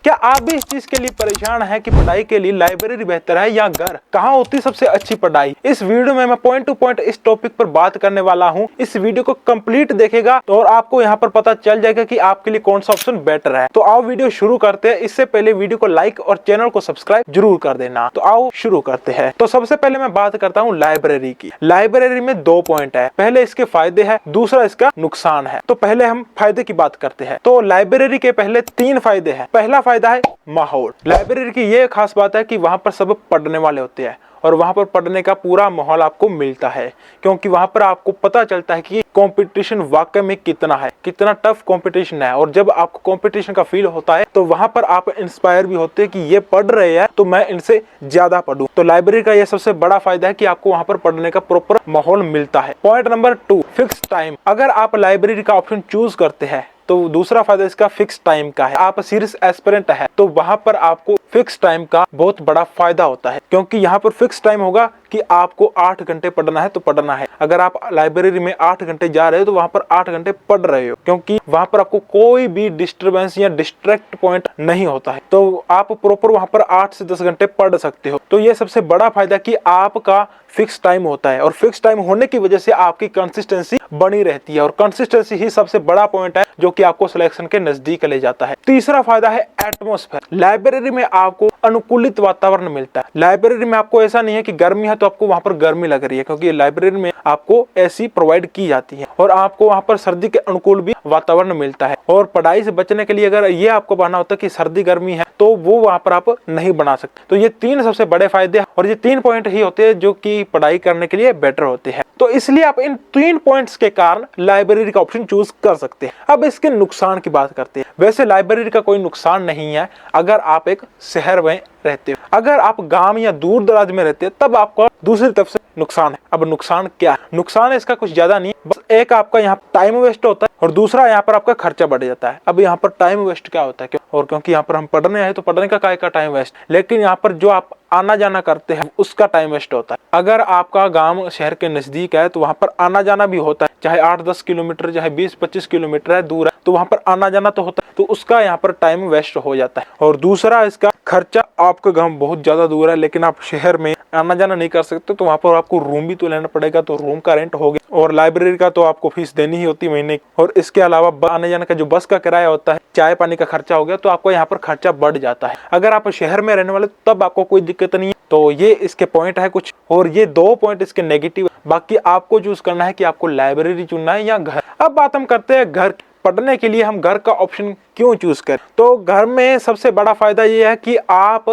क्या आप भी इस चीज के लिए परेशान हैं कि पढ़ाई के लिए लाइब्रेरी बेहतर है या घर, कहाँ होती सबसे अच्छी पढ़ाई? इस वीडियो में मैं पॉइंट टू पॉइंट इस टॉपिक पर बात करने वाला हूँ। इस वीडियो को कंप्लीट देखेगा तो और आपको यहाँ पर पता चल जाएगा कि आपके लिए कौन सा ऑप्शन बेटर है। तो आओ वीडियो शुरू करते हैं। इससे पहले वीडियो को लाइक और चैनल को सब्सक्राइब जरूर कर देना। तो आओ शुरू करते हैं। तो सबसे पहले मैं बात करता हूँ लाइब्रेरी की। लाइब्रेरी में दो पॉइंट है, पहले इसके फायदे है, दूसरा इसका नुकसान है। तो पहले हम फायदे की बात करते हैं। तो लाइब्रेरी के पहले 3 फायदे हैं। पहला फायदा है माहौल। लाइब्रेरी की ये खास बात है कि वहां पर सब पढ़ने वाले होते हैं और वहां पर पढ़ने का पूरा माहौल आपको मिलता है, क्योंकि वहां पर आपको पता चलता है कि कंपटीशन वाकई में कितना है, कितना टफ कंपटीशन है। और जब आपको कंपटीशन का फील होता है तो वहां पर आप इंस्पायर भी होते हैं कि ये पढ़ रहे हैं तो मैं इनसे ज्यादा पढ़ूं। तो लाइब्रेरी का ये सबसे बड़ा फायदा है कि आपको वहां पर पढ़ने का प्रॉपर माहौल मिलता है। Point number 2, fix time. अगर आप लाइब्रेरी का ऑप्शन चूज करते हैं तो दूसरा फायदा इसका फिक्स टाइम का है। आप सीरियस एस्पिरेंट है तो वहां पर आपको फिक्स टाइम का बहुत बड़ा फायदा होता है, क्योंकि यहाँ पर फिक्स टाइम होगा कि आपको 8 घंटे पढ़ना है तो पढ़ना है। अगर आप लाइब्रेरी में 8 घंटे जा रहे हो तो वहां पर 8 घंटे पढ़ रहे हो, क्योंकि वहां पर आपको कोई भी डिस्टरबेंस या डिस्ट्रैक्ट पॉइंट नहीं होता है। तो आप प्रॉपर वहां पर 8 से 10 घंटे पढ़ सकते हो। तो ये सबसे बड़ा फायदा कि आपका फिक्स टाइम होता है और फिक्स टाइम होने की वजह से आपकी कंसिस्टेंसी बनी रहती है और कंसिस्टेंसी ही सबसे बड़ा पॉइंट है जो कि आपको सिलेक्शन के नजदीक ले जाता है। तीसरा फायदा है एटमॉस्फेयर। लाइब्रेरी में आपको अनुकूलित वातावरण मिलता है। लाइब्रेरी में आपको ऐसा नहीं है कि गर्मी है तो आपको वहां पर गर्मी लग रही है, क्योंकि लाइब्रेरी में आपको एसी प्रोवाइड की जाती है और आपको वहां पर सर्दी के अनुकूल भी वातावरण मिलता है। और पढ़ाई से बचने के लिए अगर ये आपको बना होता है कि सर्दी गर्मी है तो वो वहां पर आप नहीं बना सकते। तो ये 3 सबसे बड़े फायदे हैं और ये 3 पॉइंट ही होते हैं जो कि पढ़ाई करने के लिए बेटर होते हैं। तो इसलिए आप इन 3 पॉइंट्स के कारण लाइब्रेरी का ऑप्शन चूज कर सकते हैं। अब इसके नुकसान की बात करते हैं। वैसे लाइब्रेरी का कोई नुकसान नहीं है अगर आप एक शहर में रहते हो। अगर आप गांव या दूर दराज में रहते हैं तब आपको दूसरी तरफ से नुकसान है। अब नुकसान क्या है? नुकसान है इसका कुछ ज्यादा नहीं, बस एक आपका यहाँ टाइम वेस्ट होता है और दूसरा यहाँ पर आपका खर्चा बढ़ जाता है। अब यहाँ पर टाइम वेस्ट क्या होता है? और क्योंकि यहाँ पर हम पढ़ने आए तो पढ़ने का काय का टाइम वेस्ट, लेकिन यहाँ पर जो आप आना जाना करते हैं उसका टाइम वेस्ट होता है। अगर आपका गांव शहर के नजदीक है तो वहां पर आना जाना भी होता है, चाहे 8-10 किलोमीटर चाहे 20-25 किलोमीटर है दूर है तो वहां पर आना जाना तो होता है, तो उसका यहाँ पर टाइम वेस्ट हो जाता है। और दूसरा इसका खर्चा, आपका गांव बहुत ज्यादा दूर है लेकिन आप शहर में आना जाना नहीं कर सकते तो वहां पर आपको रूम भी तो लेना पड़ेगा, तो रूम का रेंट हो गया और लाइब्रेरी का तो आपको फीस देनी ही होती महीने की। और इसके अलावा आने जाने का जो बस का किराया होता है, चाय पानी का खर्चा हो गया, तो आपको यहाँ पर खर्चा बढ़ जाता है। अगर आप शहर में रहने वाले तब आपको कोई दिक्कत नहीं है। तो ये इसके पॉइंट है कुछ, और ये 2 पॉइंट इसके नेगेटिव है। बाकी आपको चूज करना है कि आपको लाइब्रेरी चुनना है या घर। अब बात हम करते हैं घर। पढ़ने के लिए हम घर का ऑप्शन क्यों चूज करें? तो घर में सबसे बड़ा फायदा ये है कि आप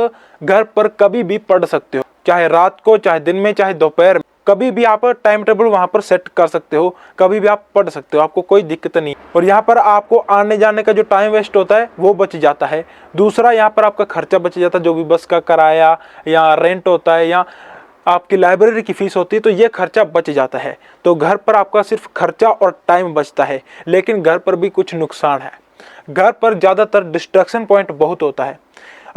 घर पर कभी भी पढ़ सकते हो, चाहे रात को, चाहे दिन में, चाहे दोपहर में, कभी भी आप टाइम टेबल वहां पर सेट कर सकते हो, कभी भी आप पढ़ सकते हो, आपको कोई दिक्कत नहीं। और यहाँ पर आपको आने जाने का जो टाइम वेस्ट होता है वो बच जाता है। दूसरा यहाँ पर आपका खर्चा बच जाता है, जो भी बस का किराया या रेंट होता है या आपकी लाइब्रेरी की फीस होती है, तो ये खर्चा बच जाता है। तो घर पर आपका सिर्फ खर्चा और टाइम बचता है, लेकिन घर पर भी कुछ नुकसान है। घर पर ज्यादातर डिस्ट्रैक्शन पॉइंट बहुत होता है।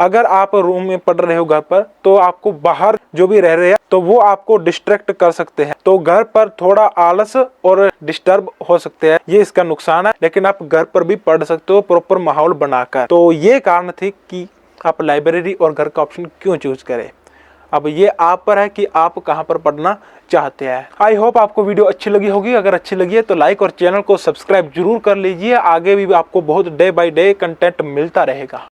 अगर आप रूम में पढ़ रहे हो घर पर तो आपको बाहर जो भी रह रहे हैं तो वो आपको डिस्ट्रैक्ट कर सकते हैं, तो घर पर थोड़ा आलस और डिस्टर्ब हो सकते हैं, ये इसका नुकसान है। लेकिन आप घर पर भी पढ़ सकते हो प्रॉपर माहौल बनाकर। तो ये कारण थे कि आप लाइब्रेरी और घर का ऑप्शन क्यों चूज करें। अब ये आप पर है कि आप कहां पर पढ़ना चाहते हैं। आई होप आपको वीडियो अच्छी लगी होगी। अगर अच्छी लगी है तो लाइक और चैनल को सब्सक्राइब जरूर कर लीजिए। आगे भी आपको बहुत डे बाय डे कंटेंट मिलता रहेगा।